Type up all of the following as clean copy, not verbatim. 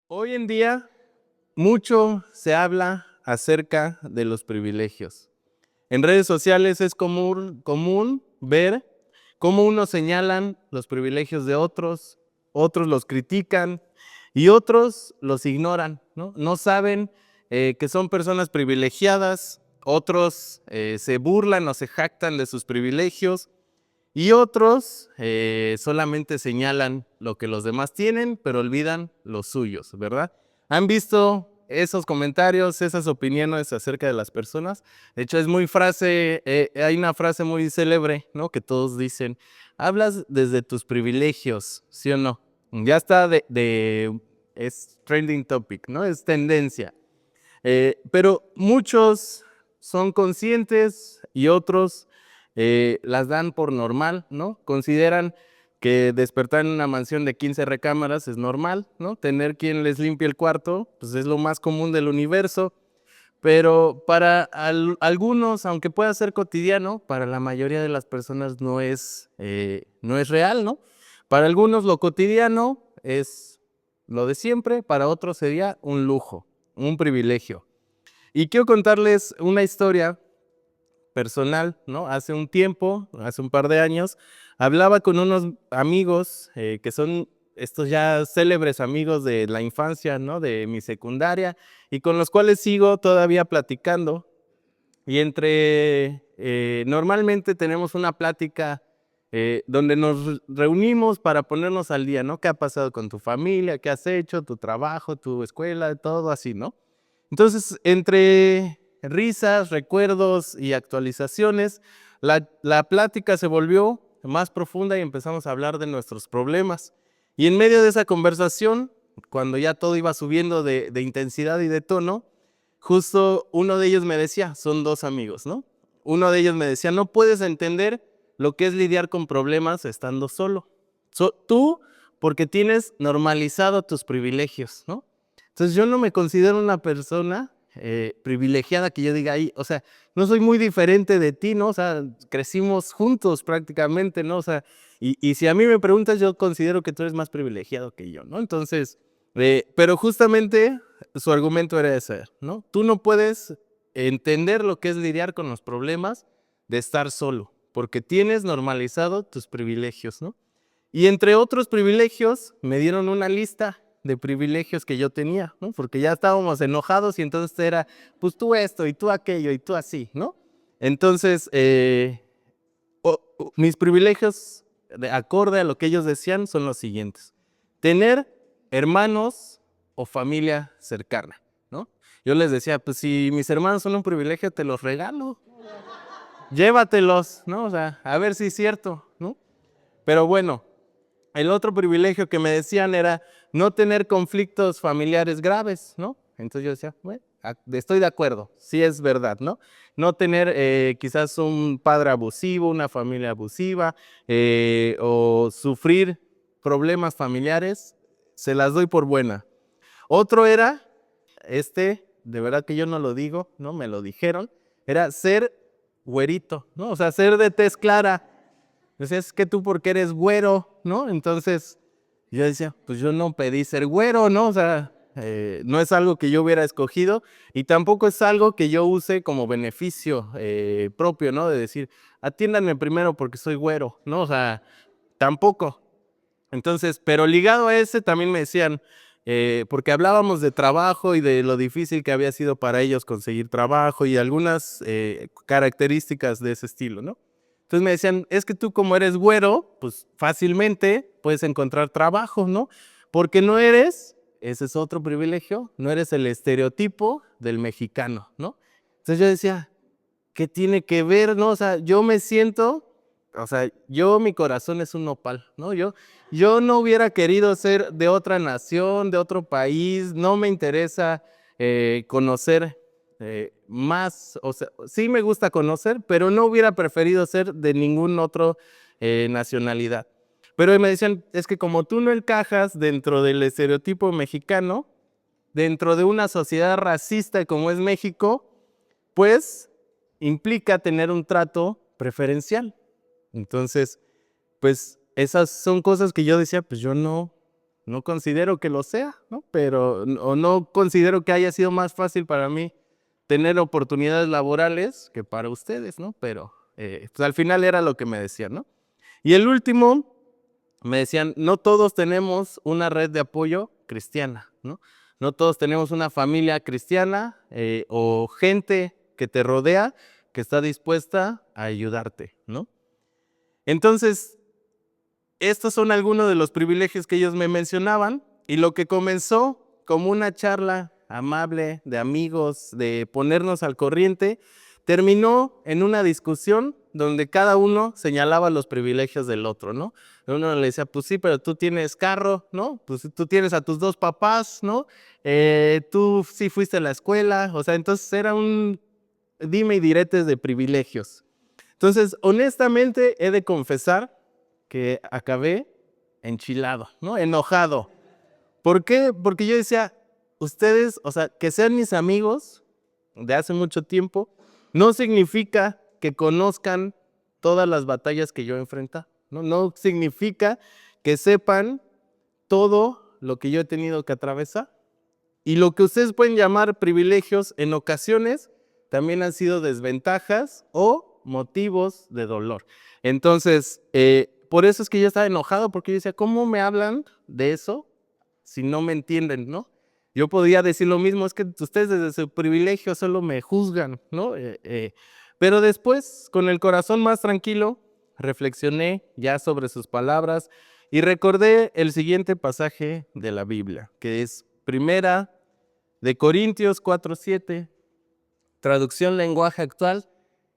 Hoy en día mucho se habla acerca de los privilegios. En redes sociales es común ver cómo unos señalan los privilegios de otros, otros los critican y otros los ignoran, ¿no? No saben que son personas privilegiadas, otros se burlan o se jactan de sus privilegios y otros solamente señalan lo que los demás tienen, pero olvidan los suyos, ¿verdad? ¿Han visto esos comentarios, esas opiniones acerca de las personas? De hecho, hay una frase muy célebre, ¿no? Que todos dicen, hablas desde tus privilegios, ¿sí o no? Ya está es trending topic, ¿no? Es tendencia. Pero muchos son conscientes y otros las dan por normal, ¿no? Consideran que despertar en una mansión de 15 recámaras es normal, ¿no? Tener quien les limpie el cuarto, pues es lo más común del universo, pero para algunos, aunque pueda ser cotidiano, para la mayoría de las personas no es real, ¿no? Para algunos lo cotidiano es lo de siempre, para otros sería un lujo, un privilegio. Y quiero contarles una historia personal, ¿no? Hace un tiempo, hace un par de años, hablaba con unos amigos que son estos ya célebres amigos de la infancia, ¿no? De mi secundaria y con los cuales sigo todavía platicando. Y normalmente tenemos una plática donde nos reunimos para ponernos al día, ¿no? ¿Qué ha pasado con tu familia? ¿Qué has hecho? ¿Tu trabajo? ¿Tu escuela? Todo así, ¿no? Entonces, entre risas, recuerdos y actualizaciones, la plática se volvió más profunda y empezamos a hablar de nuestros problemas. Y en medio de esa conversación, cuando ya todo iba subiendo de intensidad y de tono, justo uno de ellos me decía, son dos amigos, ¿no? Uno de ellos me decía, no puedes entender lo que es lidiar con problemas estando solo. Tú, porque tienes normalizado tus privilegios, ¿no? Entonces yo no me considero una persona privilegiada que yo diga ahí, o sea, no soy muy diferente de ti, ¿no? O sea, crecimos juntos prácticamente, ¿no? O sea, y si a mí me preguntas, yo considero que tú eres más privilegiado que yo, ¿no? Entonces, pero justamente su argumento era ese, ¿no? Tú no puedes entender lo que es lidiar con los problemas de estar solo, porque tienes normalizado tus privilegios, ¿no? Y entre otros privilegios, me dieron una lista de privilegios que yo tenía, ¿no? Porque ya estábamos enojados y entonces era, pues tú esto y tú aquello y tú así, ¿no? Entonces, mis privilegios, de acorde a lo que ellos decían, son los siguientes. Tener hermanos o familia cercana, ¿no? Yo les decía, pues si mis hermanos son un privilegio, te los regalo. Llévatelos, ¿no? O sea, a ver si es cierto, ¿no? Pero bueno, el otro privilegio que me decían era no tener conflictos familiares graves, ¿no? Entonces yo decía, bueno, estoy de acuerdo, sí es verdad, ¿no? No tener quizás un padre abusivo, una familia abusiva, o sufrir problemas familiares, se las doy por buena. Otro era, de verdad que yo no lo digo, ¿no? Me lo dijeron, era ser güerito, ¿no? O sea, ser de tez clara. Decía, es que tú porque eres güero, ¿no? Entonces yo decía, pues yo no pedí ser güero, ¿no? O sea, no es algo que yo hubiera escogido y tampoco es algo que yo use como beneficio propio, ¿no? De decir, atiéndanme primero porque soy güero, ¿no? O sea, tampoco. Entonces, pero ligado a ese también me decían, porque hablábamos de trabajo y de lo difícil que había sido para ellos conseguir trabajo y algunas características de ese estilo, ¿no? Entonces me decían, es que tú como eres güero, pues fácilmente puedes encontrar trabajo, ¿no? Porque no eres, ese es otro privilegio, no eres el estereotipo del mexicano, ¿no? Entonces yo decía, ¿qué tiene que ver, no? O sea, yo me siento, o sea, mi corazón es un nopal, ¿no? Yo no hubiera querido ser de otra nación, de otro país, no me interesa conocer más, o sea, sí me gusta conocer, pero no hubiera preferido ser de ningún otro nacionalidad. Pero me decían, es que como tú no encajas dentro del estereotipo mexicano, dentro de una sociedad racista como es México, pues implica tener un trato preferencial. Entonces, pues esas son cosas que yo decía, pues yo no no considero que lo sea, ¿no? Pero, o no considero que haya sido más fácil para mí tener oportunidades laborales que para ustedes, ¿no? Pero, pues al final era lo que me decían, ¿no? Y el último, me decían, no todos tenemos una red de apoyo cristiana, ¿no? No todos tenemos una familia cristiana o gente que te rodea que está dispuesta a ayudarte, ¿no? Entonces, estos son algunos de los privilegios que ellos me mencionaban, y lo que comenzó como una charla amable de amigos, de ponernos al corriente, terminó en una discusión donde cada uno señalaba los privilegios del otro, ¿no? Uno le decía, pues sí, pero tú tienes carro, ¿no? Pues tú tienes a tus dos papás, ¿no? Tú sí fuiste a la escuela, o sea, entonces era un dime y diretes de privilegios. Entonces, honestamente, he de confesar que acabé enchilado, ¿no? Enojado. ¿Por qué? Porque yo decía, ustedes, o sea, que sean mis amigos de hace mucho tiempo, no significa que conozcan todas las batallas que yo he enfrentado, ¿no? No significa que sepan todo lo que yo he tenido que atravesar. Y lo que ustedes pueden llamar privilegios, en ocasiones también han sido desventajas o motivos de dolor. Entonces, por eso es que yo estaba enojado, porque yo decía, ¿cómo me hablan de eso si no me entienden, no? Yo podía decir lo mismo, es que ustedes desde su privilegio solo me juzgan, ¿no? Pero después, con el corazón más tranquilo, reflexioné ya sobre sus palabras y recordé el siguiente pasaje de la Biblia, que es Primera de Corintios 4:7, traducción lenguaje actual,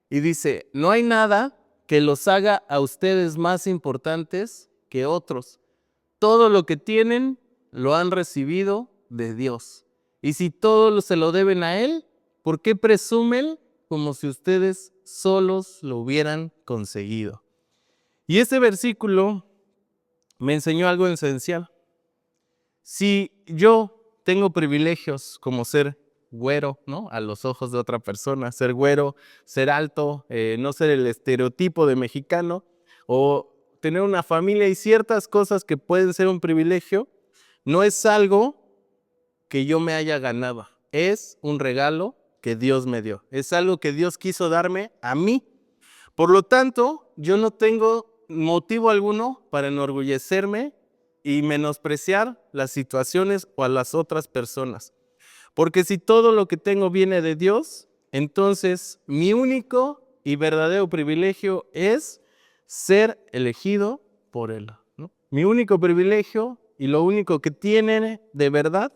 y dice, no hay nada que los haga a ustedes más importantes que otros. Todo lo que tienen lo han recibido de Dios. Y si todo se lo deben a Él, ¿por qué presumen como si ustedes solos lo hubieran conseguido? Y este versículo me enseñó algo esencial. Si yo tengo privilegios como ser güero, ¿no? A los ojos de otra persona, ser güero, ser alto, no ser el estereotipo de mexicano, o tener una familia y ciertas cosas que pueden ser un privilegio, no es algo que yo me haya ganado, es un regalo que Dios me dio, es algo que Dios quiso darme a mí. Por lo tanto, yo no tengo motivo alguno para enorgullecerme y menospreciar las situaciones o a las otras personas. Porque si todo lo que tengo viene de Dios, entonces mi único y verdadero privilegio es ser elegido por Él, ¿no? Mi único privilegio y lo único que tiene de verdad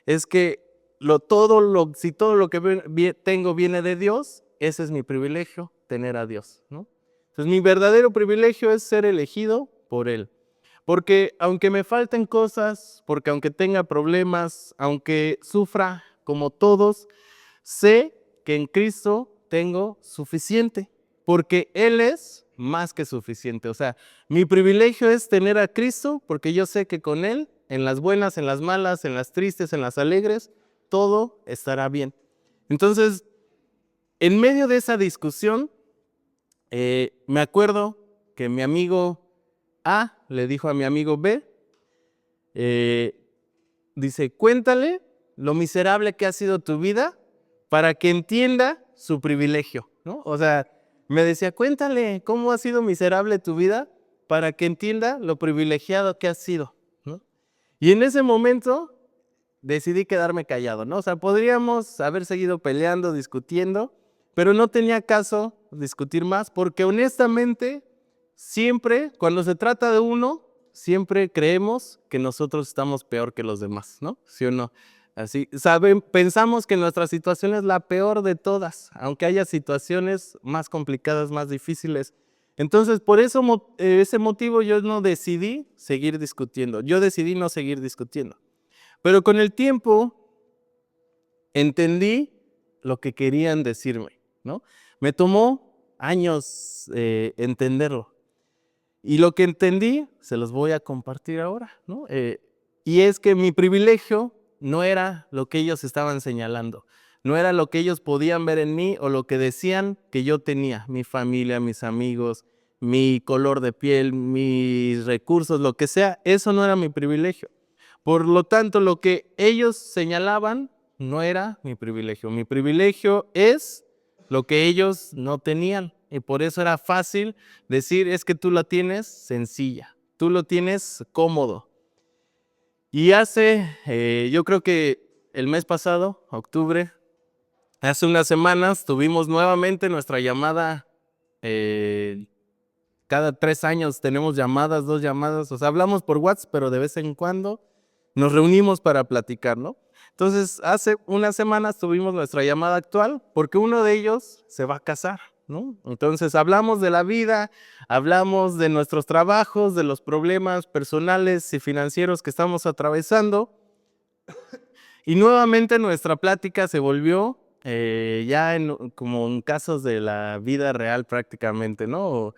es que si todo lo que tengo viene de Dios, ese es mi privilegio, tener a Dios, ¿no? Entonces mi verdadero privilegio es ser elegido por Él. Porque aunque me falten cosas, porque aunque tenga problemas, aunque sufra como todos, sé que en Cristo tengo suficiente, porque Él es más que suficiente. O sea, mi privilegio es tener a Cristo, porque yo sé que con Él, en las buenas, en las malas, en las tristes, en las alegres, todo estará bien. Entonces, en medio de esa discusión, me acuerdo que mi amigo A le dijo a mi amigo B, dice, cuéntale lo miserable que ha sido tu vida para que entienda su privilegio, ¿no? O sea, me decía, cuéntale cómo ha sido miserable tu vida para que entienda lo privilegiado que has sido, ¿no? Y en ese momento decidí quedarme callado, ¿no? O sea, podríamos haber seguido peleando, discutiendo, pero no tenía caso discutir más porque honestamente siempre, cuando se trata de uno, siempre creemos que nosotros estamos peor que los demás, ¿no? ¿Sí o no? Así, pensamos que nuestra situación es la peor de todas, aunque haya situaciones más complicadas, más difíciles. Entonces, por ese motivo yo no decidí seguir discutiendo, yo decidí no seguir discutiendo. Pero con el tiempo entendí lo que querían decirme, ¿no? Me tomó años entenderlo. Y lo que entendí, se los voy a compartir ahora, ¿no? Y es que mi privilegio no era lo que ellos estaban señalando, no era lo que ellos podían ver en mí o lo que decían que yo tenía, mi familia, mis amigos, mi color de piel, mis recursos, lo que sea, eso no era mi privilegio. Por lo tanto, lo que ellos señalaban no era mi privilegio. Mi privilegio es lo que ellos no tenían. Y por eso era fácil decir, es que tú la tienes sencilla, tú lo tienes cómodo. Y yo creo que el mes pasado, octubre, hace unas semanas, tuvimos nuevamente nuestra llamada. Cada 3 años tenemos llamadas, 2 llamadas. O sea, hablamos por WhatsApp, pero de vez en cuando nos reunimos para platicar, ¿no? Entonces, hace unas semanas tuvimos nuestra llamada actual porque uno de ellos se va a casar, ¿no? Entonces, hablamos de la vida, hablamos de nuestros trabajos, de los problemas personales y financieros que estamos atravesando. Y nuevamente nuestra plática se volvió como en casos de la vida real prácticamente, ¿no?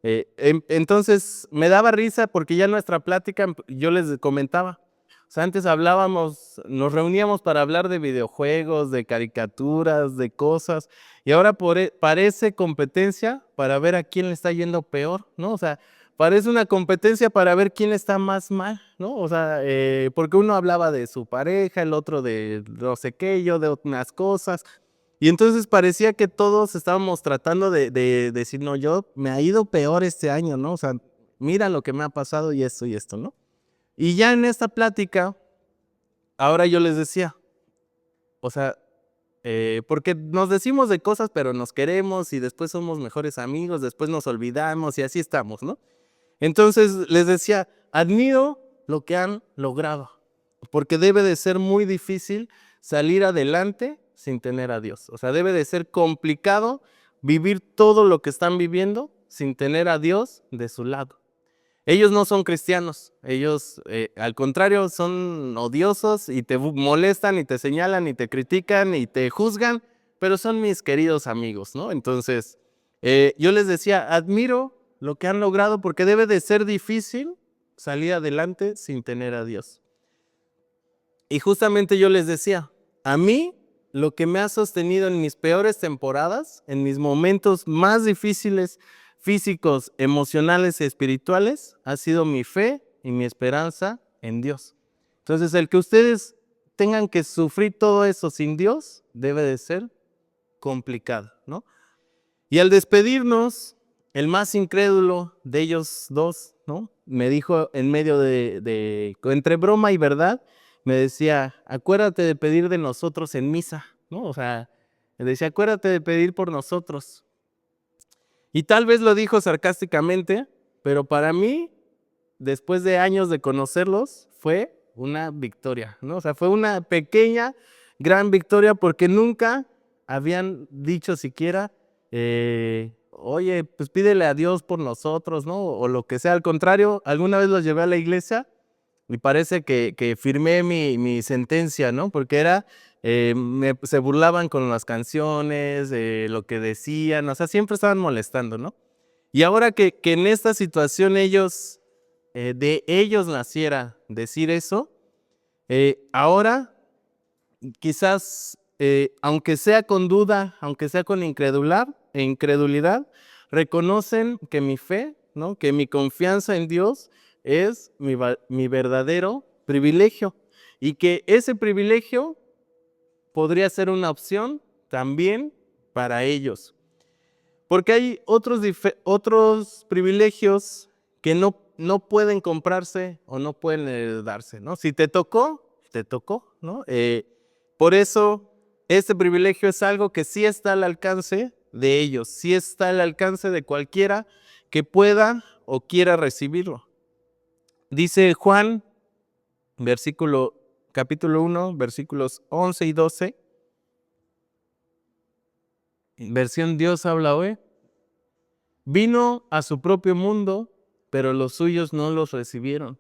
Entonces me daba risa porque ya nuestra plática, yo les comentaba, o sea, antes nos reuníamos para hablar de videojuegos, de caricaturas, de cosas, y ahora parece competencia para ver a quién le está yendo peor, ¿no? O sea, parece una competencia para ver quién está más mal, ¿no? O sea, porque uno hablaba de su pareja, el otro de no sé qué, yo de unas cosas. Y entonces parecía que todos estábamos tratando de decir, no, yo me ha ido peor este año, ¿no? O sea, mira lo que me ha pasado y esto, ¿no? Y ya en esta plática, ahora yo les decía, o sea, porque nos decimos de cosas, pero nos queremos y después somos mejores amigos, después nos olvidamos y así estamos, ¿no? Entonces les decía, admiro lo que han logrado, porque debe de ser muy difícil salir adelante sin tener a Dios. O sea, debe de ser complicado vivir todo lo que están viviendo sin tener a Dios de su lado. Ellos no son cristianos, ellos al contrario son odiosos y te molestan y te señalan y te critican y te juzgan, pero son mis queridos amigos, ¿no? Entonces, yo les decía, admiro lo que han logrado porque debe de ser difícil salir adelante sin tener a Dios. Y justamente yo les decía, a mí lo que me ha sostenido en mis peores temporadas, en mis momentos más difíciles, físicos, emocionales y espirituales, ha sido mi fe y mi esperanza en Dios. Entonces, el que ustedes tengan que sufrir todo eso sin Dios debe de ser complicado, ¿no? Y al despedirnos, el más incrédulo de ellos dos, ¿no? Me dijo en medio entre broma y verdad, me decía, acuérdate de pedir de nosotros en misa, ¿no? O sea, me decía, acuérdate de pedir por nosotros. Y tal vez lo dijo sarcásticamente, pero para mí, después de años de conocerlos, fue una victoria, ¿no? O sea, fue una pequeña, gran victoria porque nunca habían dicho siquiera, oye, pues pídele a Dios por nosotros, ¿no? O lo que sea. Al contrario, alguna vez los llevé a la iglesia y parece que firmé mi sentencia, ¿no? Porque se burlaban con las canciones, lo que decían, o sea, siempre estaban molestando, ¿no? Y ahora que en esta situación de ellos naciera decir eso, ahora quizás, aunque sea con duda, aunque sea con incredulidad, reconocen que mi fe, ¿no? Que mi confianza en Dios es mi verdadero privilegio y que ese privilegio podría ser una opción también para ellos. Porque hay otros privilegios que no pueden comprarse o no pueden heredarse, ¿no? Si te tocó, ¿no? Por eso, este privilegio es algo que sí está al alcance de ellos, sí está al alcance de cualquiera que pueda o quiera recibirlo. Dice Juan, capítulo 1, versículos 11 y 12, versión Dios habla hoy. Vino a su propio mundo, pero los suyos no los recibieron.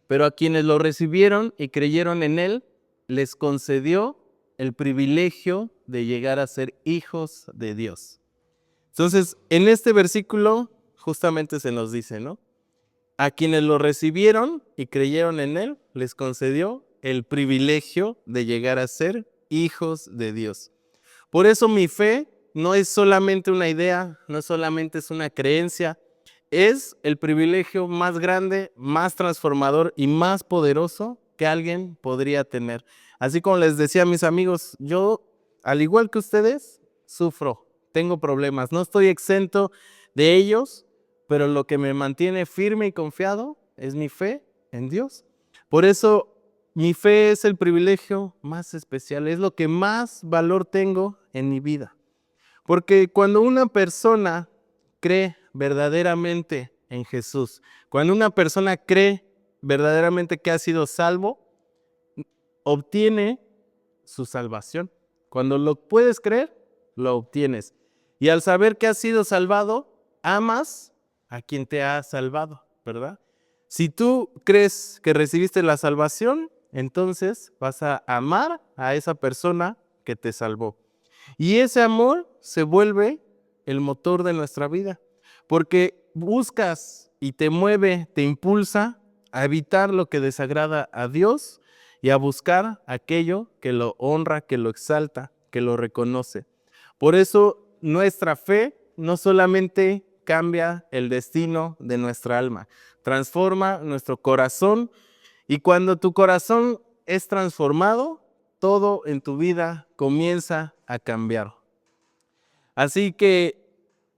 Pero a quienes lo recibieron y creyeron en él, les concedió el privilegio de llegar a ser hijos de Dios. Entonces, en este versículo justamente se nos dice, ¿no? A quienes lo recibieron y creyeron en él, les concedió el privilegio de llegar a ser hijos de Dios. Por eso mi fe no es solamente una idea, no solamente es una creencia, es el privilegio más grande, más transformador y más poderoso que alguien podría tener. Así como les decía a mis amigos, yo, al igual que ustedes, sufro, tengo problemas, no estoy exento de ellos, pero lo que me mantiene firme y confiado es mi fe en Dios. Por eso mi fe es el privilegio más especial, es lo que más valor tengo en mi vida. Porque cuando una persona cree verdaderamente en Jesús, cuando una persona cree verdaderamente que ha sido salvo, obtiene su salvación. Cuando lo puedes creer, lo obtienes. Y al saber que has sido salvado, amas a quien te ha salvado, ¿verdad? Si tú crees que recibiste la salvación, entonces vas a amar a esa persona que te salvó. Y ese amor se vuelve el motor de nuestra vida, porque buscas y te mueve, te impulsa a evitar lo que desagrada a Dios y a buscar aquello que lo honra, que lo exalta, que lo reconoce. Por eso nuestra fe no solamente cambia el destino de nuestra alma, transforma nuestro corazón, y cuando tu corazón es transformado, todo en tu vida comienza a cambiar. Así que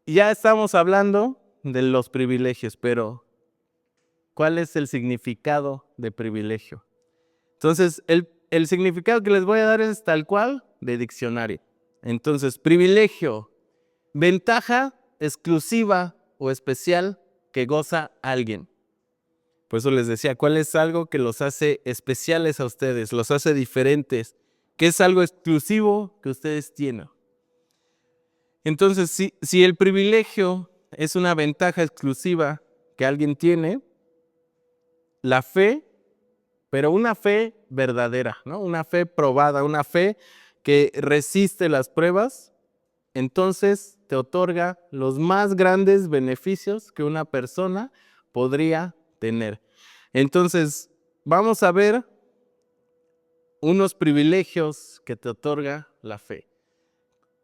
ya estamos hablando de los privilegios, pero ¿cuál es el significado de privilegio? Entonces, el significado que les voy a dar es tal cual de diccionario. Entonces, privilegio, ventaja exclusiva o especial que goza alguien. Por eso les decía, ¿cuál es algo que los hace especiales a ustedes, los hace diferentes? ¿Qué es algo exclusivo que ustedes tienen? Entonces, si el privilegio es una ventaja exclusiva que alguien tiene, la fe, pero una fe verdadera, ¿no? Una fe probada, una fe que resiste las pruebas, entonces te otorga los más grandes beneficios que una persona podría tener. Entonces, vamos a ver unos privilegios que te otorga la fe.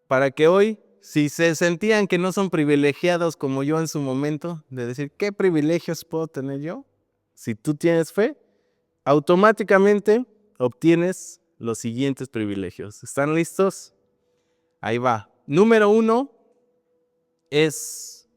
Para que hoy, si se sentían que no son privilegiados como yo en su momento, de decir, ¿qué privilegios puedo tener yo? Si tú tienes fe, automáticamente obtienes los siguientes privilegios. ¿Están listos? Ahí va. Número 1 es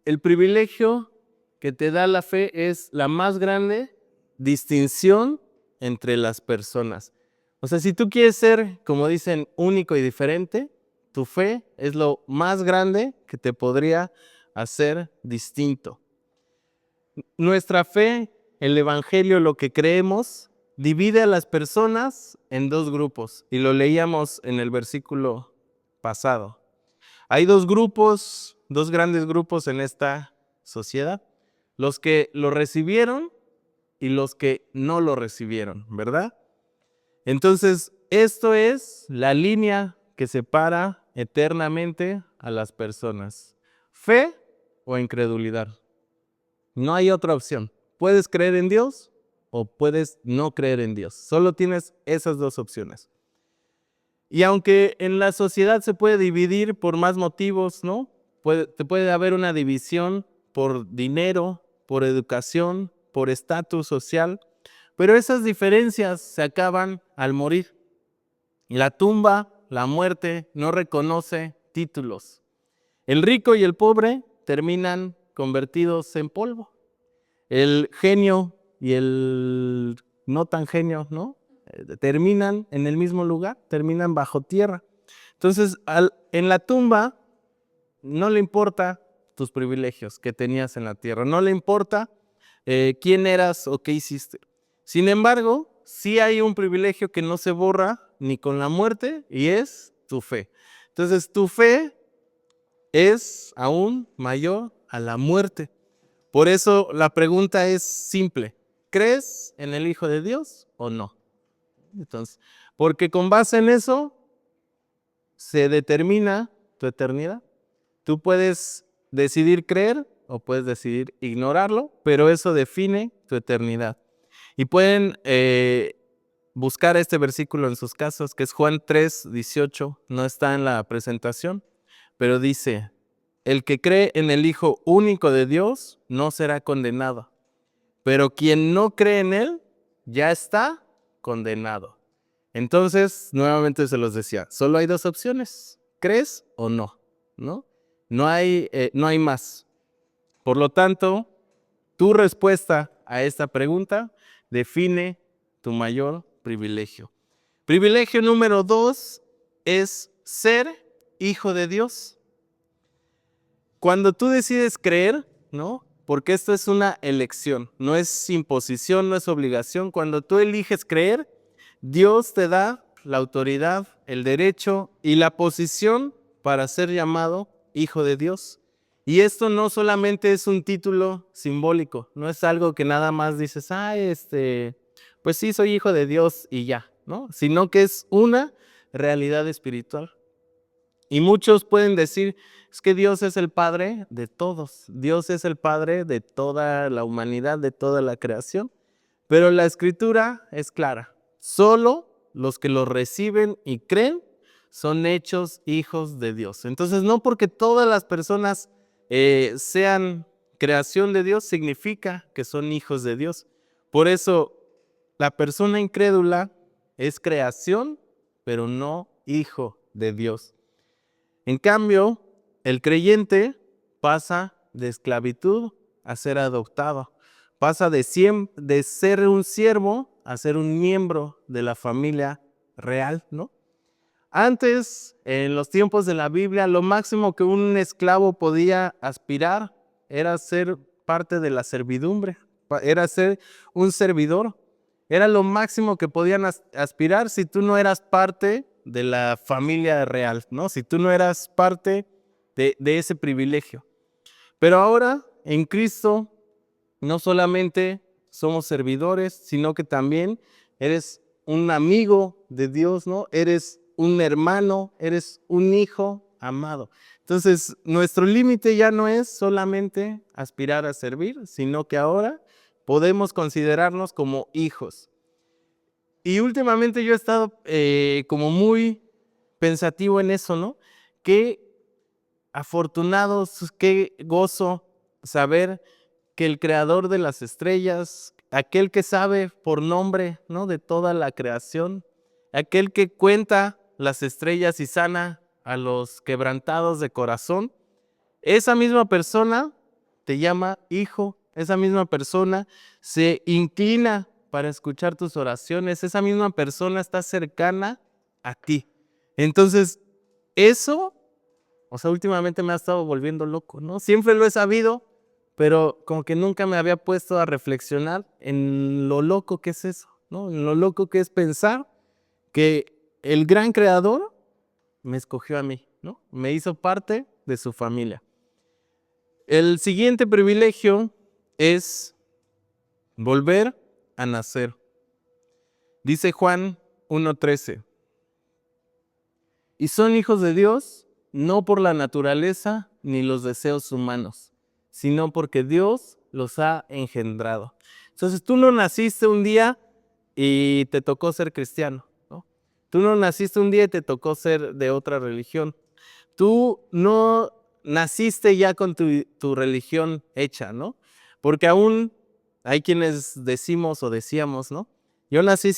el privilegio que te da la fe, es la más grande distinción entre las personas. O sea, si tú quieres ser, como dicen, único y diferente, tu fe es lo más grande que te podría hacer distinto. Nuestra fe, el Evangelio, lo que creemos, divide a las personas en dos grupos, y lo leíamos en el versículo pasado. Hay dos grupos, dos grandes grupos en esta sociedad: los que lo recibieron y los que no lo recibieron, ¿verdad? Entonces, esto es la línea que separa eternamente a las personas: fe o incredulidad. No hay otra opción. Puedes creer en Dios o puedes no creer en Dios. Solo tienes esas dos opciones. Y aunque en la sociedad se puede dividir por más motivos, ¿no? Puede haber una división por dinero, por educación, por estatus social, pero esas diferencias se acaban al morir. La tumba, la muerte, no reconoce títulos. El rico y el pobre terminan convertidos en polvo. El genio y el no tan genio, ¿no? Terminan en el mismo lugar, terminan bajo tierra. Entonces, en la tumba no le importa tus privilegios que tenías en la tierra, no le importa quién eras o qué hiciste. Sin embargo, sí hay un privilegio que no se borra ni con la muerte, y es tu fe. Entonces, tu fe es aún mayor a la muerte. Por eso la pregunta es simple: ¿crees en el Hijo de Dios o no? Entonces, porque con base en eso se determina tu eternidad. Tú puedes decidir creer o puedes decidir ignorarlo, pero eso define tu eternidad. Y pueden buscar este versículo en sus casas, que es Juan 3:18, no está en la presentación, pero dice: el que cree en el Hijo único de Dios no será condenado, pero quien no cree en Él ya está condenado. Entonces, nuevamente se los decía, solo hay dos opciones, ¿crees o no? ¿No? No hay más. Por lo tanto, tu respuesta a esta pregunta define tu mayor privilegio. Privilegio número 2 es ser hijo de Dios. Cuando tú decides creer, ¿no? Porque esto es una elección, no es imposición, no es obligación. Cuando tú eliges creer, Dios te da la autoridad, el derecho y la posición para ser llamado hijo de Dios. Y esto no solamente es un título simbólico, no es algo que nada más dices, pues sí, soy hijo de Dios y ya, ¿no? Sino que es una realidad espiritual. Y muchos pueden decir, es que Dios es el Padre de todos, Dios es el Padre de toda la humanidad, de toda la creación. Pero la Escritura es clara, solo los que lo reciben y creen son hechos hijos de Dios. Entonces, no porque todas las personas sean creación de Dios, significa que son hijos de Dios. Por eso, la persona incrédula es creación, pero no hijo de Dios. En cambio, el creyente pasa de esclavitud a ser adoptado. Pasa de ser un siervo a ser un miembro de la familia real, ¿no? Antes, en los tiempos de la Biblia, lo máximo que un esclavo podía aspirar era ser parte de la servidumbre, era ser un servidor. Era lo máximo que podían aspirar si tú no eras parte de la familia real, ¿no? Si tú no eras parte de ese privilegio. Pero ahora, en Cristo, no solamente somos servidores, sino que también eres un amigo de Dios, ¿no? Eres un hermano, eres un hijo amado. Entonces, nuestro límite ya no es solamente aspirar a servir, sino que ahora podemos considerarnos como hijos. Y últimamente yo he estado como muy pensativo en eso, ¿no? Qué afortunados, qué gozo saber que el creador de las estrellas, aquel que sabe por nombre, ¿no? De toda la creación, aquel que cuenta las estrellas y sana a los quebrantados de corazón, esa misma persona te llama hijo, esa misma persona se inclina para escuchar tus oraciones, esa misma persona está cercana a ti. Entonces, eso, o sea, últimamente me ha estado volviendo loco, ¿no? Siempre lo he sabido, pero como que nunca me había puesto a reflexionar en lo loco que es eso, ¿no? En lo loco que es pensar que el gran creador me escogió a mí, ¿no? Me hizo parte de su familia. El siguiente privilegio es volver a nacer. Dice Juan 1:13. Y son hijos de Dios no por la naturaleza ni los deseos humanos, sino porque Dios los ha engendrado. Entonces tú no naciste un día y te tocó ser cristiano, ¿no? Tú no naciste un día y te tocó ser de otra religión. Tú no naciste ya con tu religión hecha, ¿no? Porque aún hay quienes decimos o decíamos, ¿no? Yo nací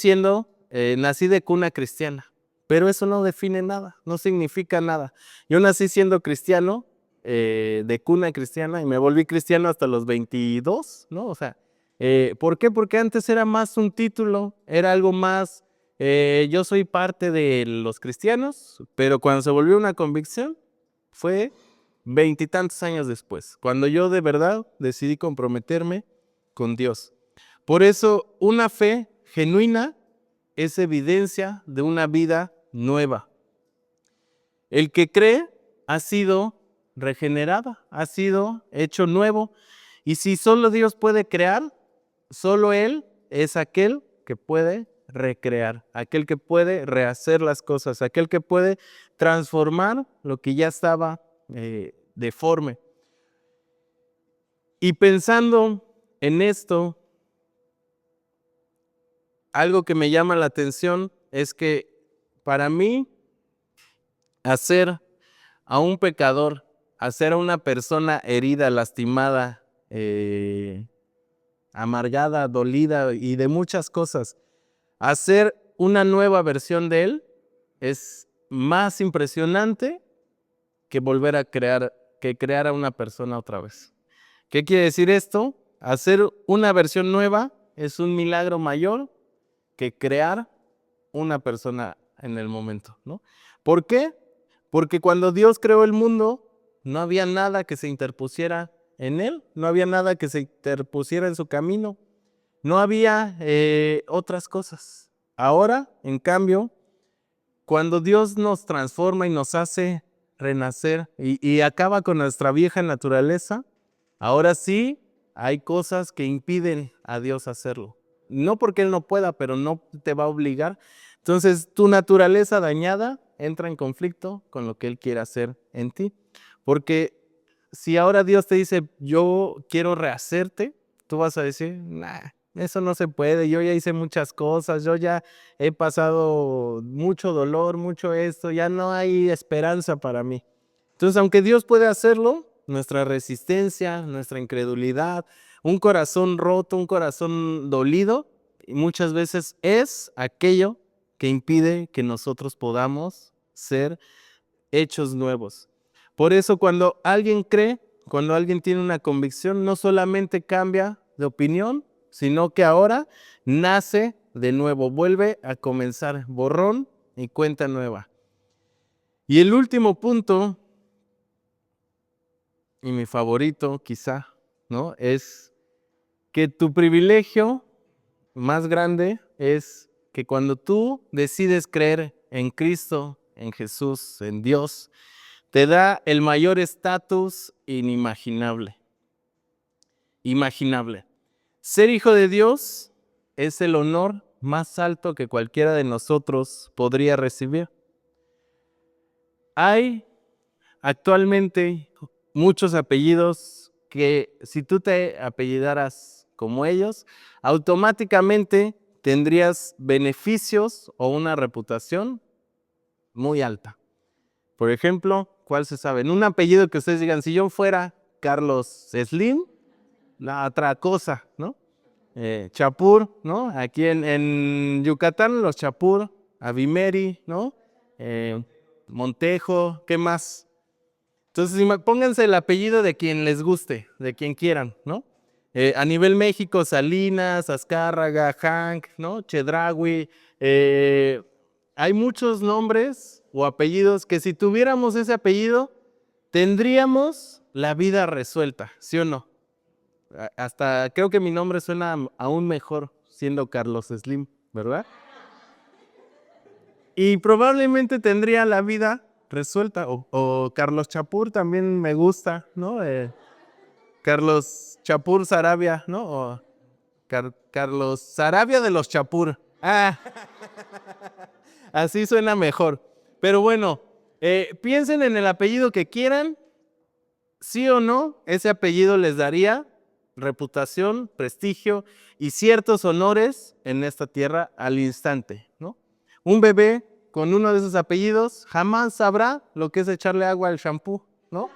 de cuna cristiana, pero eso no define nada, no significa nada. Yo nací siendo cristiano, de cuna cristiana, y me volví cristiano hasta los 22, ¿no? O sea, ¿por qué? Porque antes era más un título, era algo más, yo soy parte de los cristianos, pero cuando se volvió una convicción, fue 20 y tantos años después, cuando yo de verdad decidí comprometerme con Dios. Por eso, una fe genuina es evidencia de una vida nueva. El que cree ha sido regenerada, ha sido hecho nuevo. Y si solo Dios puede crear, solo Él es aquel que puede recrear, aquel que puede rehacer las cosas, aquel que puede transformar lo que ya estaba deforme. Y pensando en esto, algo que me llama la atención es que para mí hacer a un pecador, hacer a una persona herida, lastimada, amargada, dolida y de muchas cosas. Hacer una nueva versión de él es más impresionante que volver a crear a una persona otra vez. ¿Qué quiere decir esto? Hacer una versión nueva es un milagro mayor que crear una persona en el momento, ¿no? ¿Por qué? Porque cuando Dios creó el mundo, no había nada que se interpusiera en él, no había nada que se interpusiera en su camino, no había otras cosas. Ahora, en cambio, cuando Dios nos transforma y nos hace renacer y acaba con nuestra vieja naturaleza, ahora sí hay cosas que impiden a Dios hacerlo. No porque Él no pueda, pero no te va a obligar. Entonces, tu naturaleza dañada entra en conflicto con lo que Él quiere hacer en ti. Porque si ahora Dios te dice, yo quiero rehacerte, tú vas a decir, nah, eso no se puede, yo ya hice muchas cosas, yo ya he pasado mucho dolor, mucho esto, ya no hay esperanza para mí. Entonces, aunque Dios puede hacerlo, nuestra resistencia, nuestra incredulidad, un corazón roto, un corazón dolido, muchas veces es aquello que impide que nosotros podamos ser hechos nuevos. Por eso cuando alguien cree, cuando alguien tiene una convicción, no solamente cambia de opinión, sino que ahora nace de nuevo, vuelve a comenzar, borrón y cuenta nueva. Y el último punto, y mi favorito quizá, ¿no? Es que tu privilegio más grande es que cuando tú decides creer en Cristo, en Jesús, en Dios, te da el mayor estatus inimaginable. Imaginable. Ser hijo de Dios es el honor más alto que cualquiera de nosotros podría recibir. Hay actualmente muchos apellidos que si tú te apellidaras como ellos, automáticamente tendrías beneficios o una reputación muy alta. Por ejemplo, ¿cuál se sabe? En un apellido que ustedes digan, si yo fuera Carlos Slim, la otra cosa, ¿no? Chapur, ¿no? Aquí en Yucatán, los Chapur, Avimeri, ¿no? Montejo, ¿qué más? Entonces, pónganse el apellido de quien les guste, de quien quieran, ¿no? A nivel México, Salinas, Azcárraga, Hank, ¿no? Chedraui. Hay muchos nombres o apellidos que si tuviéramos ese apellido, tendríamos la vida resuelta, ¿sí o no? Hasta creo que mi nombre suena aún mejor siendo Carlos Slim, ¿verdad? Y probablemente tendría la vida resuelta. O Carlos Chapur también me gusta, ¿no? Carlos Chapur Sarabia, ¿no? O Carlos Sarabia de los Chapur. Ah, así suena mejor. Pero bueno, piensen en el apellido que quieran. Sí o no, ese apellido les daría reputación, prestigio y ciertos honores en esta tierra al instante, ¿no? Un bebé con uno de esos apellidos jamás sabrá lo que es echarle agua al shampoo, ¿no?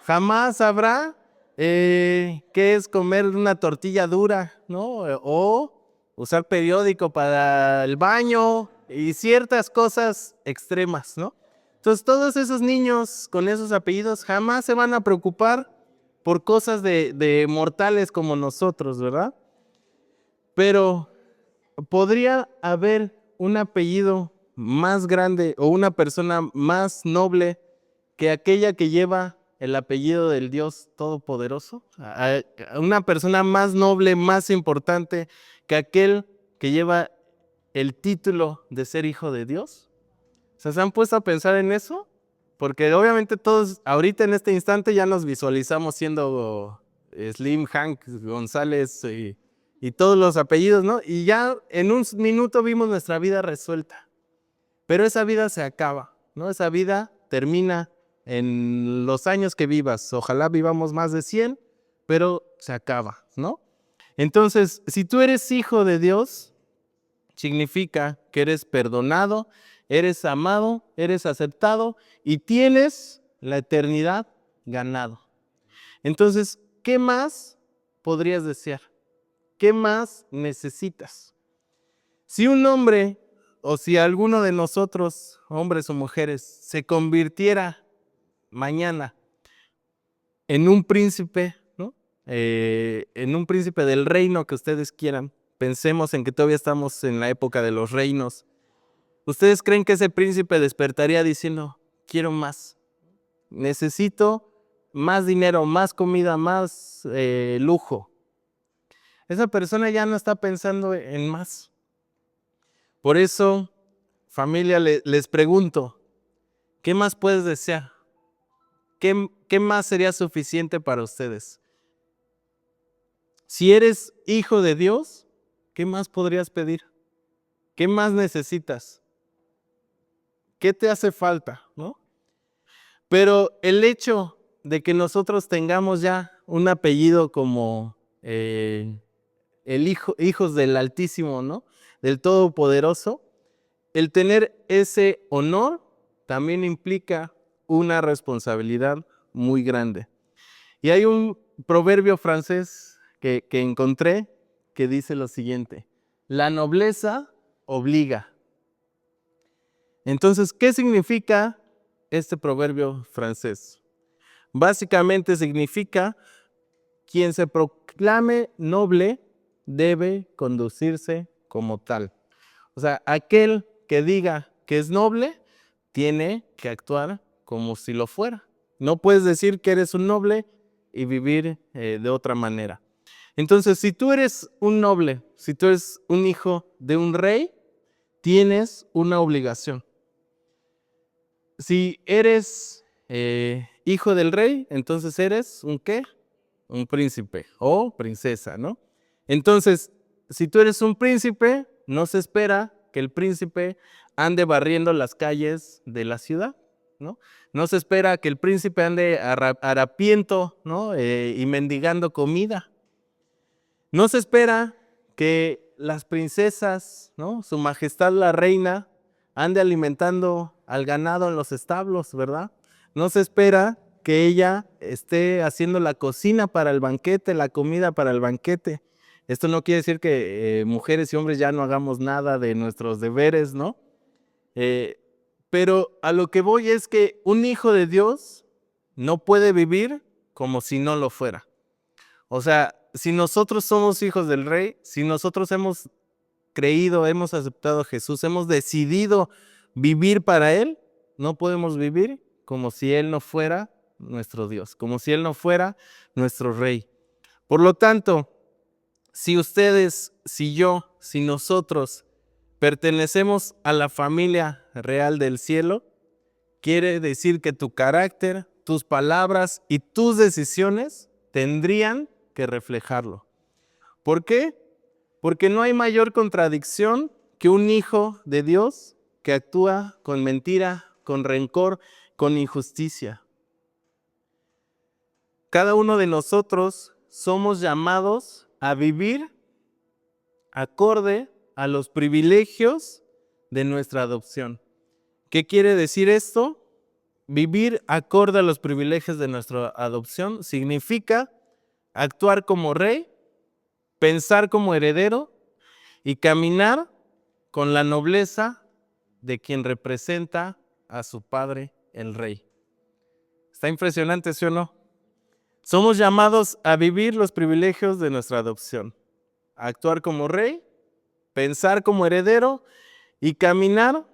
Jamás sabrá qué es comer una tortilla dura, ¿no? O usar periódico para el baño y ciertas cosas extremas, ¿no? Entonces, todos esos niños con esos apellidos jamás se van a preocupar por cosas de mortales como nosotros, ¿verdad? Pero podría haber un apellido más grande o una persona más noble que aquella que lleva el apellido del Dios Todopoderoso. Una persona más noble, más importante que aquel que lleva el título de ser hijo de Dios. ¿Se han puesto a pensar en eso? Porque obviamente todos ahorita en este instante ya nos visualizamos siendo Slim, Hank, González y todos los apellidos, ¿no? Y ya en un minuto vimos nuestra vida resuelta. Pero esa vida se acaba, ¿no? Esa vida termina en los años que vivas. Ojalá vivamos más de 100, pero se acaba, ¿no? Entonces, si tú eres hijo de Dios, significa que eres perdonado, eres amado, eres aceptado y tienes la eternidad ganado. Entonces, ¿qué más podrías desear? ¿qué más necesitas? Si un hombre o si alguno de nosotros, hombres o mujeres, se convirtiera mañana en un príncipe, ¿no? En un príncipe del reino que ustedes quieran, pensemos en que todavía estamos en la época de los reinos. ¿Ustedes creen que ese príncipe despertaría diciendo, quiero más, necesito más dinero, más comida, más lujo? Esa persona ya no está pensando en más. Por eso, familia, les pregunto, ¿qué más puedes desear? ¿Qué más sería suficiente para ustedes? Si eres hijo de Dios, ¿qué más podrías pedir? ¿Qué más necesitas? ¿Qué te hace falta? ¿No? Pero el hecho de que nosotros tengamos ya un apellido como hijos del Altísimo, ¿no? Del Todopoderoso, el tener ese honor también implica una responsabilidad muy grande. Y hay un proverbio francés que encontré que dice lo siguiente: la nobleza obliga. Entonces, ¿qué significa este proverbio francés? Básicamente significa: quien se proclame noble debe conducirse como tal. O sea, aquel que diga que es noble tiene que actuar como si lo fuera. No puedes decir que eres un noble y vivir de otra manera. Entonces, si tú eres un noble, si tú eres un hijo de un rey, tienes una obligación. Si eres hijo del rey, entonces eres ¿un qué? Un príncipe o princesa, ¿no? Entonces, si tú eres un príncipe, no se espera que el príncipe ande barriendo las calles de la ciudad, ¿no? No se espera que el príncipe ande harapiento, ¿no? Y mendigando comida. No se espera que las princesas, ¿no? Su Majestad la Reina, ande alimentando al ganado en los establos, ¿verdad? No se espera que ella esté haciendo la cocina para el banquete, la comida para el banquete. Esto no quiere decir que mujeres y hombres ya no hagamos nada de nuestros deberes, ¿no? Pero a lo que voy es que un hijo de Dios no puede vivir como si no lo fuera. O sea, si nosotros somos hijos del Rey, si nosotros hemos creído, hemos aceptado a Jesús, hemos decidido vivir para Él, no podemos vivir como si Él no fuera nuestro Dios, como si Él no fuera nuestro Rey. Por lo tanto, si ustedes, si yo, si nosotros pertenecemos a la familia real del cielo, quiere decir que tu carácter, tus palabras y tus decisiones tendrían que reflejarlo. ¿Por qué? Porque no hay mayor contradicción que un hijo de Dios que actúa con mentira, con rencor, con injusticia. Cada uno de nosotros somos llamados a vivir acorde a los privilegios de nuestra adopción. ¿Qué quiere decir esto? Vivir acorde a los privilegios de nuestra adopción significa actuar como rey, pensar como heredero y caminar con la nobleza de quien representa a su padre, el rey. ¿Está impresionante, sí o no? Somos llamados a vivir los privilegios de nuestra adopción, a actuar como rey, pensar como heredero y caminar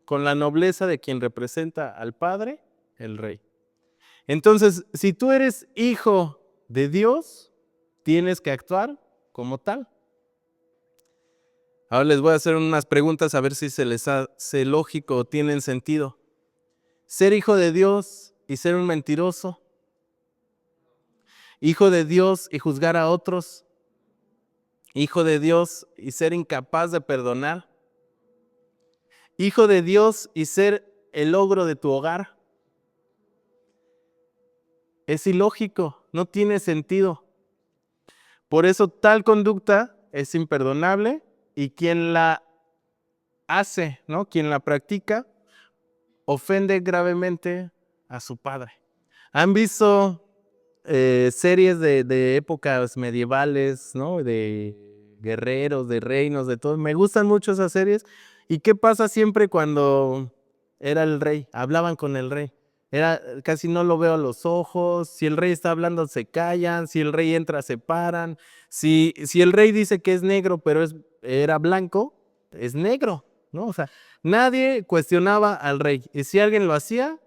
con la nobleza de quien representa al Padre, el Rey. Entonces, si tú eres hijo de Dios, tienes que actuar como tal. Ahora les voy a hacer unas preguntas a ver si se les hace lógico o tienen sentido. ¿Ser hijo de Dios y ser un mentiroso? ¿Hijo de Dios y juzgar a otros? ¿Hijo de Dios y ser incapaz de perdonar? ¿Hijo de Dios y ser el ogro de tu hogar? Es ilógico, no tiene sentido. Por eso tal conducta es imperdonable y quien la hace, ¿no? Quien la practica, ofende gravemente a su padre. ¿Han visto series de épocas medievales, ¿no? De guerreros, de reinos, de todo. Me gustan mucho esas series. ¿Y qué pasa siempre cuando era el rey? Hablaban con el rey. Casi no lo veo a los ojos. Si el rey está hablando, se callan. Si el rey entra, se paran. Si el rey dice que es negro, pero era blanco, es negro, ¿no? O sea, nadie cuestionaba al rey. Y si alguien lo hacía,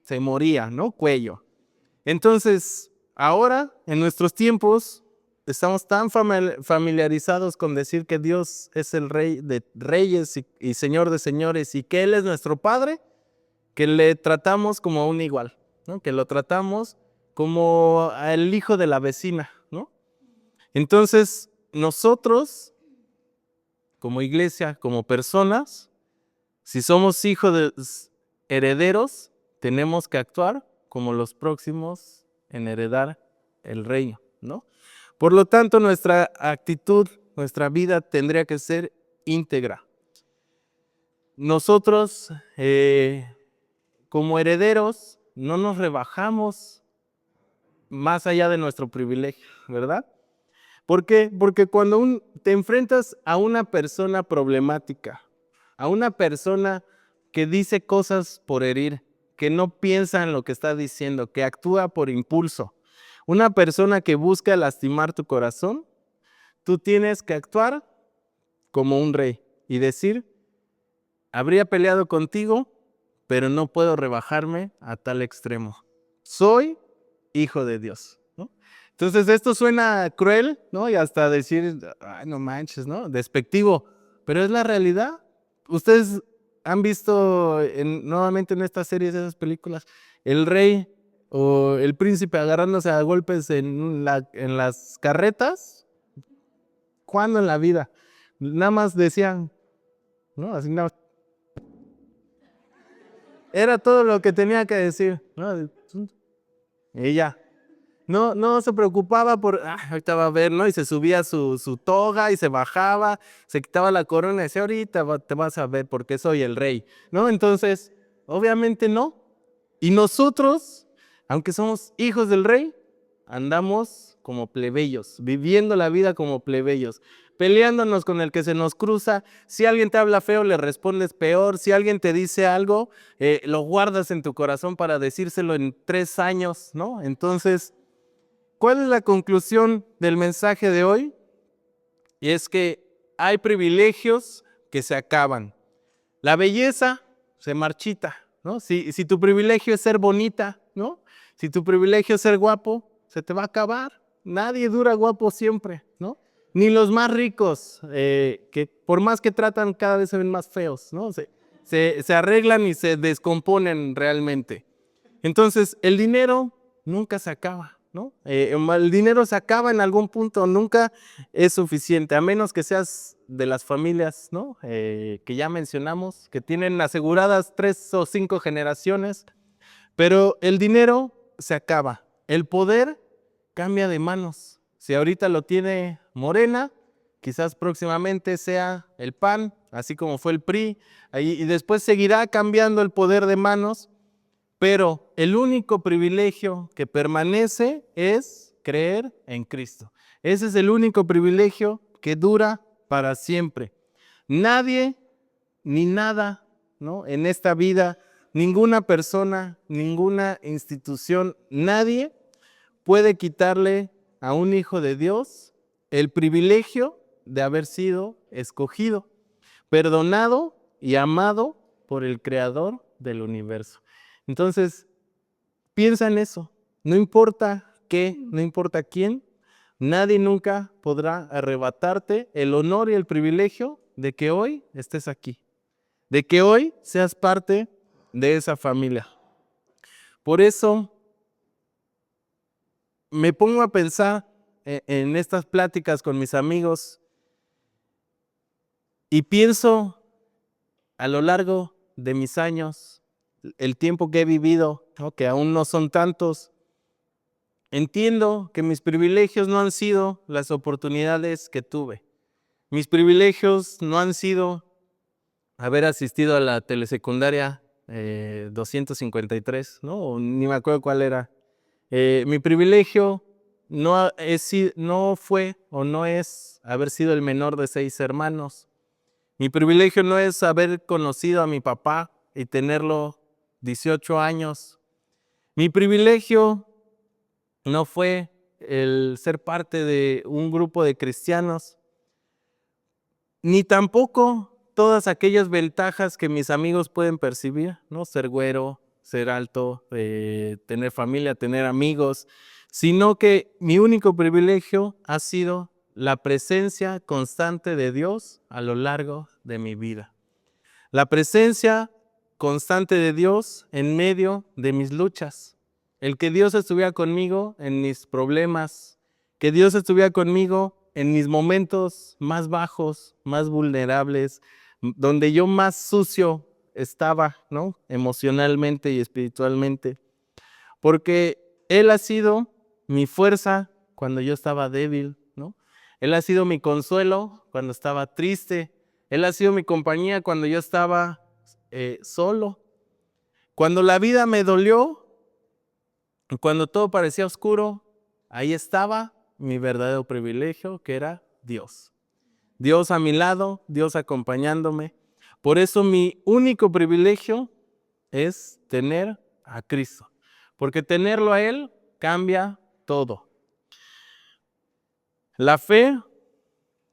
se moría, ¿no? Cuello. Entonces, ahora, en nuestros tiempos, estamos tan familiarizados con decir que Dios es el Rey de reyes y Señor de señores y que Él es nuestro Padre, que le tratamos como a un igual, ¿no? Que lo tratamos como al hijo de la vecina, ¿no? Entonces, nosotros, como iglesia, como personas, si somos hijos de herederos, tenemos que actuar como los próximos en heredar el reino, ¿no? Por lo tanto, nuestra actitud, nuestra vida tendría que ser íntegra. Nosotros, como herederos, no nos rebajamos más allá de nuestro privilegio, ¿verdad? ¿Por qué? Porque cuando te enfrentas a una persona problemática, a una persona que dice cosas por herir, que no piensa en lo que está diciendo, que actúa por impulso, una persona que busca lastimar tu corazón, tú tienes que actuar como un rey y decir, habría peleado contigo, pero no puedo rebajarme a tal extremo. Soy hijo de Dios, ¿no? Entonces esto suena cruel, ¿no? Y hasta decir, ay, no manches, ¿no? Despectivo, pero es la realidad. Ustedes han visto nuevamente en estas series, esas películas, el rey o el príncipe agarrándose a golpes en las carretas. ¿Cuándo en la vida? Nada más decían, ¿no? Así nada más. Era todo lo que tenía que decir, ¿no? Y ya. No se preocupaba por, ahorita va a ver, ¿no? Y se subía su toga y se bajaba, se quitaba la corona y decía, ahorita te vas a ver porque soy el rey, ¿no? Entonces, obviamente no. Y nosotros, aunque somos hijos del rey, andamos como plebeyos, viviendo la vida como plebeyos, peleándonos con el que se nos cruza. Si alguien te habla feo, le respondes peor. Si alguien te dice algo, lo guardas en tu corazón para decírselo en 3 años, ¿no? Entonces, ¿cuál es la conclusión del mensaje de hoy? Y es que hay privilegios que se acaban. La belleza se marchita, ¿no? Si tu privilegio es ser bonita, ¿no? Si tu privilegio es ser guapo, se te va a acabar. Nadie dura guapo siempre, ¿no? Ni los más ricos, que por más que tratan, cada vez se ven más feos, ¿no? Se arreglan y se descomponen realmente. Entonces, el dinero nunca se acaba, ¿no? El dinero se acaba en algún punto, nunca es suficiente, a menos que seas de las familias, ¿no? Que ya mencionamos, que tienen aseguradas 3 o 5 generaciones, pero el dinero se acaba. El poder cambia de manos. Si ahorita lo tiene Morena, quizás próximamente sea el PAN, así como fue el PRI, y después seguirá cambiando el poder de manos. Pero el único privilegio que permanece es creer en Cristo. Ese es el único privilegio que dura para siempre. Nadie ni nada, ¿no? En esta vida, ninguna persona, ninguna institución, nadie puede quitarle a un hijo de Dios el privilegio de haber sido escogido, perdonado y amado por el Creador del universo. Entonces, piensa en eso. No importa qué, no importa quién, nadie nunca podrá arrebatarte el honor y el privilegio de que hoy estés aquí, de que hoy seas parte de esa familia. Por eso, me pongo a pensar en estas pláticas con mis amigos y pienso a lo largo de mis años, el tiempo que he vivido, ¿no? Que aún no son tantos. Entiendo que mis privilegios no han sido las oportunidades que tuve. Mis privilegios no han sido haber asistido a la telesecundaria 253, ¿no? Ni me acuerdo cuál era. Mi privilegio no fue o no es haber sido el menor de 6 hermanos. Mi privilegio no es haber conocido a mi papá y tenerlo 18 años. Mi privilegio no fue el ser parte de un grupo de cristianos, ni tampoco todas aquellas ventajas que mis amigos pueden percibir, ¿no? Ser güero, ser alto, tener familia, tener amigos, sino que mi único privilegio ha sido la presencia constante de Dios a lo largo de mi vida. La presencia constante de Dios en medio de mis luchas. El que Dios estuviera conmigo en mis problemas, que Dios estuviera conmigo en mis momentos más bajos, más vulnerables, donde yo más sucio estaba, ¿no? Emocionalmente y espiritualmente. Porque Él ha sido mi fuerza cuando yo estaba débil, ¿no? Él ha sido mi consuelo cuando estaba triste. Él ha sido mi compañía cuando yo estaba solo. Cuando la vida me dolió, cuando todo parecía oscuro, ahí estaba mi verdadero privilegio, que era Dios. Dios a mi lado, Dios acompañándome. Por eso mi único privilegio es tener a Cristo, porque tenerlo a Él cambia todo. La fe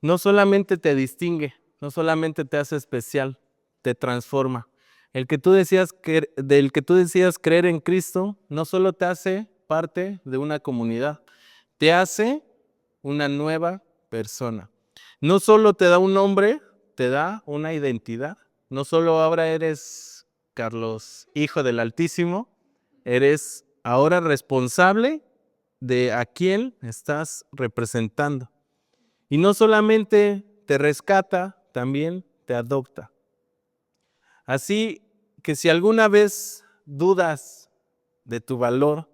no solamente te distingue, no solamente te hace especial, te transforma. Del que tú decías creer en Cristo, no solo te hace parte de una comunidad, te hace una nueva persona. No solo te da un nombre, te da una identidad. No solo ahora eres Carlos, hijo del Altísimo, eres ahora responsable de a quién estás representando. Y no solamente te rescata, también te adopta. Así que si alguna vez dudas de tu valor,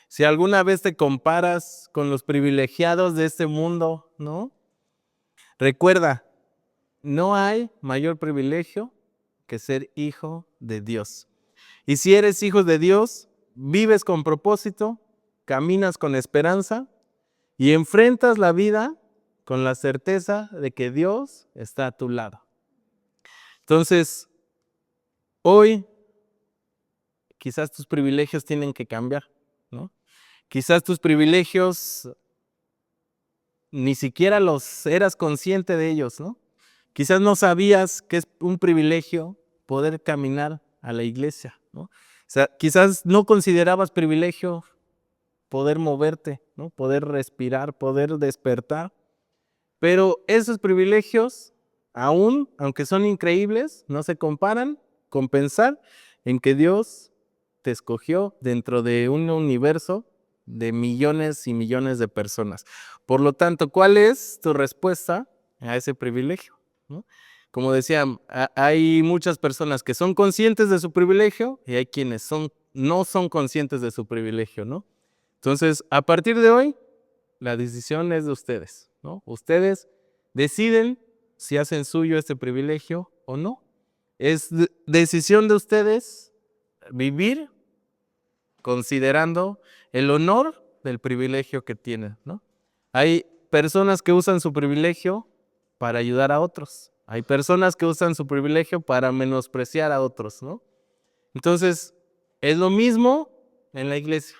si alguna vez te comparas con los privilegiados de este mundo, ¿no? Recuerda, no hay mayor privilegio que ser hijo de Dios. Y si eres hijo de Dios, vives con propósito, caminas con esperanza y enfrentas la vida con la certeza de que Dios está a tu lado. Entonces, hoy quizás tus privilegios tienen que cambiar, ¿no? Quizás tus privilegios ni siquiera los eras consciente de ellos, ¿no? Quizás no sabías que es un privilegio poder caminar a la iglesia, ¿no? O sea, quizás no considerabas privilegio poder moverte, ¿no? Poder respirar, poder despertar. Pero esos privilegios, aunque son increíbles, no se comparan con pensar en que Dios te escogió dentro de un universo de millones y millones de personas. Por lo tanto, ¿cuál es tu respuesta a ese privilegio? ¿No? Como decía, hay muchas personas que son conscientes de su privilegio y hay quienes no son conscientes de su privilegio, ¿no? Entonces, a partir de hoy, la decisión es de ustedes, ¿no? Ustedes deciden si hacen suyo este privilegio o no. Es decisión de ustedes vivir considerando el honor del privilegio que tienen, ¿no? Hay personas que usan su privilegio para ayudar a otros. Hay personas que usan su privilegio para menospreciar a otros, ¿no? Entonces, es lo mismo en la iglesia.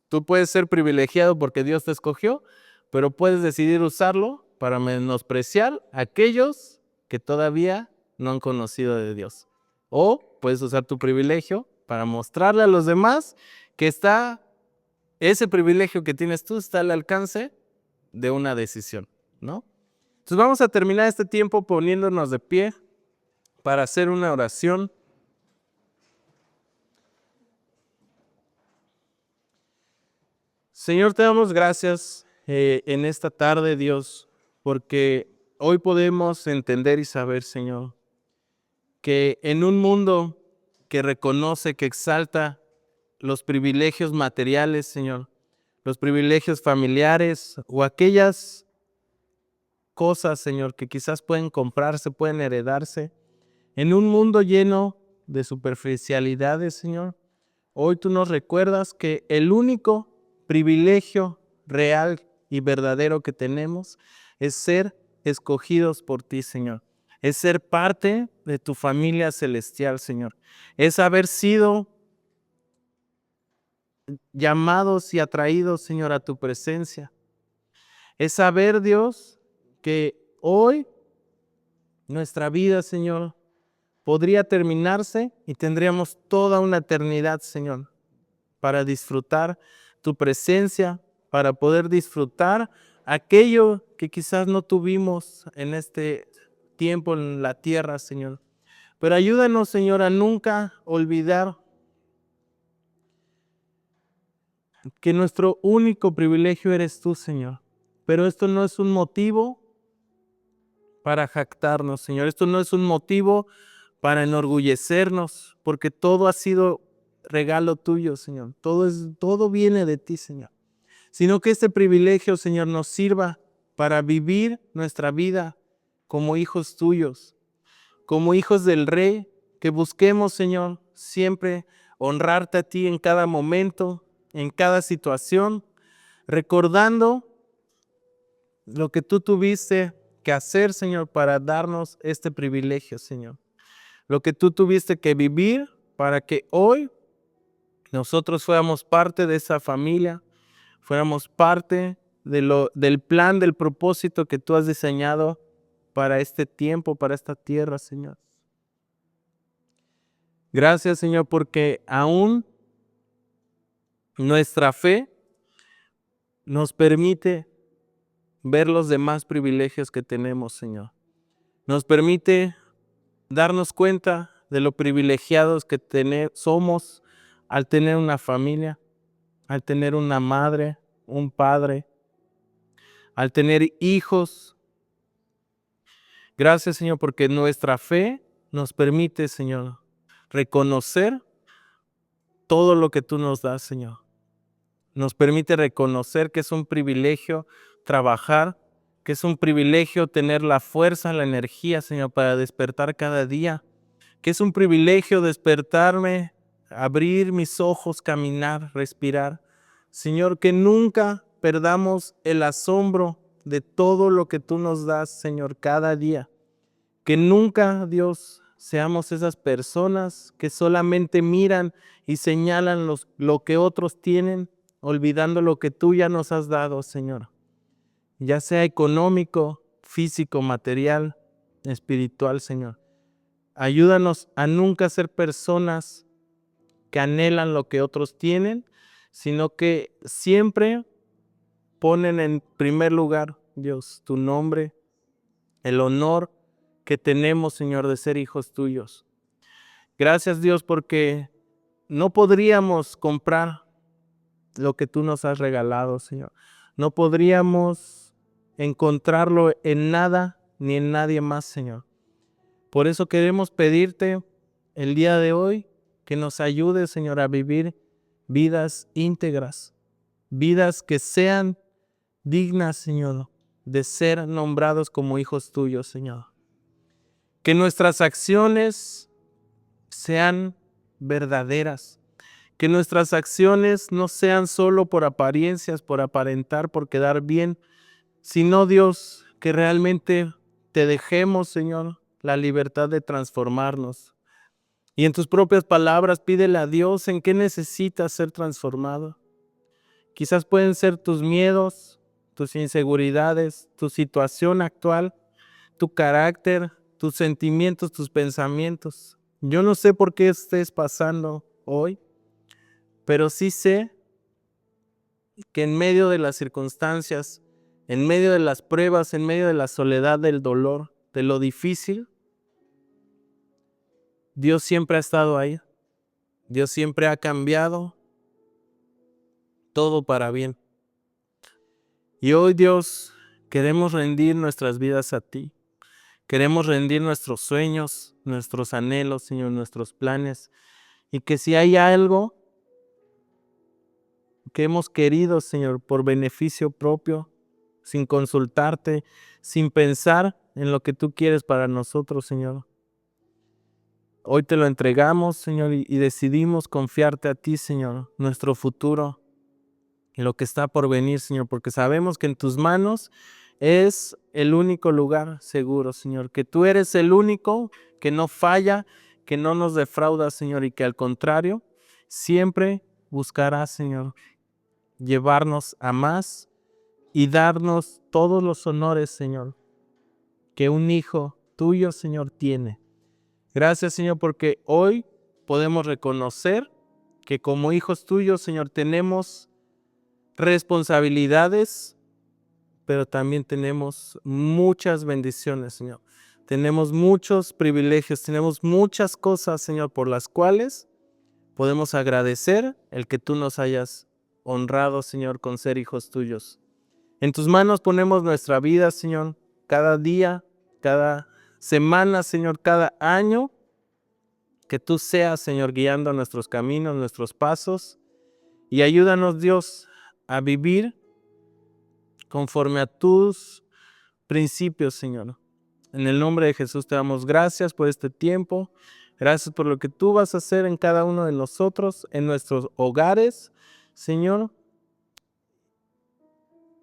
Tú puedes ser privilegiado porque Dios te escogió, pero puedes decidir usarlo para menospreciar a aquellos que todavía no han conocido de Dios. O puedes usar tu privilegio para mostrarle a los demás que ese privilegio que tienes tú está al alcance de una decisión, ¿no? Entonces vamos a terminar este tiempo poniéndonos de pie para hacer una oración. Señor, te damos gracias en esta tarde, Dios, porque hoy podemos entender y saber, Señor, que en un mundo que reconoce, que exalta los privilegios materiales, Señor, los privilegios familiares o aquellas cosas, Señor, que quizás pueden comprarse, pueden heredarse, en un mundo lleno de superficialidades, Señor, hoy tú nos recuerdas que el único privilegio real y verdadero que tenemos es ser escogidos por ti, Señor. Es ser parte de tu familia celestial, Señor. Es haber sido llamados y atraídos, Señor, a tu presencia. Es saber, Dios, que hoy nuestra vida, Señor, podría terminarse y tendríamos toda una eternidad, Señor, para disfrutar tu presencia, para poder disfrutar aquello que quizás no tuvimos en este tiempo en la tierra, Señor. Pero ayúdanos, Señor, a nunca olvidar que nuestro único privilegio eres tú, Señor. Pero esto no es un motivo para jactarnos, Señor. Esto no es un motivo para enorgullecernos, porque todo ha sido regalo tuyo, Señor. Todo viene de ti, Señor. Sino que este privilegio, Señor, nos sirva para vivir nuestra vida como hijos tuyos, como hijos del Rey, que busquemos, Señor, siempre honrarte a ti en cada momento, en cada situación, recordando lo que tú tuviste que hacer, Señor, para darnos este privilegio, Señor. Lo que tú tuviste que vivir para que hoy nosotros fuéramos parte de esa familia, fuéramos parte del plan, del propósito que tú has diseñado para este tiempo, para esta tierra, Señor. Gracias, Señor, porque aún nuestra fe nos permite ver los demás privilegios que tenemos, Señor. Nos permite darnos cuenta de lo privilegiados que somos al tener una familia, al tener una madre, un padre, al tener hijos. Gracias, Señor, porque nuestra fe nos permite, Señor, reconocer todo lo que tú nos das, Señor. Nos permite reconocer que es un privilegio trabajar, que es un privilegio tener la fuerza, la energía, Señor, para despertar cada día, que es un privilegio despertarme, abrir mis ojos, caminar, respirar. Señor, que nunca perdamos el asombro de todo lo que tú nos das, Señor, cada día. Que nunca, Dios, seamos esas personas que solamente miran y señalan lo que otros tienen, olvidando lo que tú ya nos has dado, Señor. Ya sea económico, físico, material, espiritual, Señor. Ayúdanos a nunca ser personas que anhelan lo que otros tienen, sino que siempre ponen en primer lugar, Dios, tu nombre, el honor que tenemos, Señor, de ser hijos tuyos. Gracias, Dios, porque no podríamos comprar lo que tú nos has regalado, Señor. No podríamos encontrarlo en nada ni en nadie más, Señor. Por eso queremos pedirte el día de hoy que nos ayudes, Señor, a vivir vidas íntegras, vidas que sean dignas, Señor, de ser nombrados como hijos tuyos, Señor. Que nuestras acciones sean verdaderas. Que nuestras acciones no sean solo por apariencias, por aparentar, por quedar bien, sino, Dios, que realmente te dejemos, Señor, la libertad de transformarnos. Y en tus propias palabras, pídele a Dios en qué necesitas ser transformado. Quizás pueden ser tus miedos, tus inseguridades, tu situación actual, tu carácter, tus sentimientos, tus pensamientos. Yo no sé por qué estés pasando hoy, pero sí sé que en medio de las circunstancias, en medio de las pruebas, en medio de la soledad, del dolor, de lo difícil, Dios siempre ha estado ahí. Dios siempre ha cambiado todo para bien. Y hoy, Dios, queremos rendir nuestras vidas a ti. Queremos rendir nuestros sueños, nuestros anhelos, Señor, nuestros planes. Y que si hay algo que hemos querido, Señor, por beneficio propio, sin consultarte, sin pensar en lo que tú quieres para nosotros, Señor. Hoy te lo entregamos, Señor, y decidimos confiarte a ti, Señor, nuestro futuro. y lo que está por venir, Señor, porque sabemos que en tus manos es el único lugar seguro, Señor, que tú eres el único que no falla, que no nos defrauda, Señor, y que al contrario, siempre buscarás, Señor, llevarnos a más y darnos todos los honores, Señor, que un hijo tuyo, Señor, tiene. Gracias, Señor, porque hoy podemos reconocer que como hijos tuyos, Señor, tenemos responsabilidades, pero también tenemos muchas bendiciones, Señor. Tenemos muchos privilegios, tenemos muchas cosas, Señor, por las cuales podemos agradecer el que tú nos hayas honrado, Señor, con ser hijos tuyos. En tus manos ponemos nuestra vida, Señor, cada día, cada semana, Señor, cada año. Que tú seas, Señor, guiando nuestros caminos, nuestros pasos. Y ayúdanos, Dios, a vivir conforme a tus principios, Señor. En el nombre de Jesús te damos gracias por este tiempo. Gracias por lo que tú vas a hacer en cada uno de nosotros, en nuestros hogares, Señor.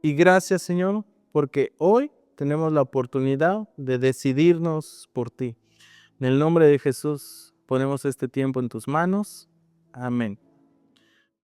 Y gracias, Señor, porque hoy tenemos la oportunidad de decidirnos por ti. En el nombre de Jesús ponemos este tiempo en tus manos. Amén.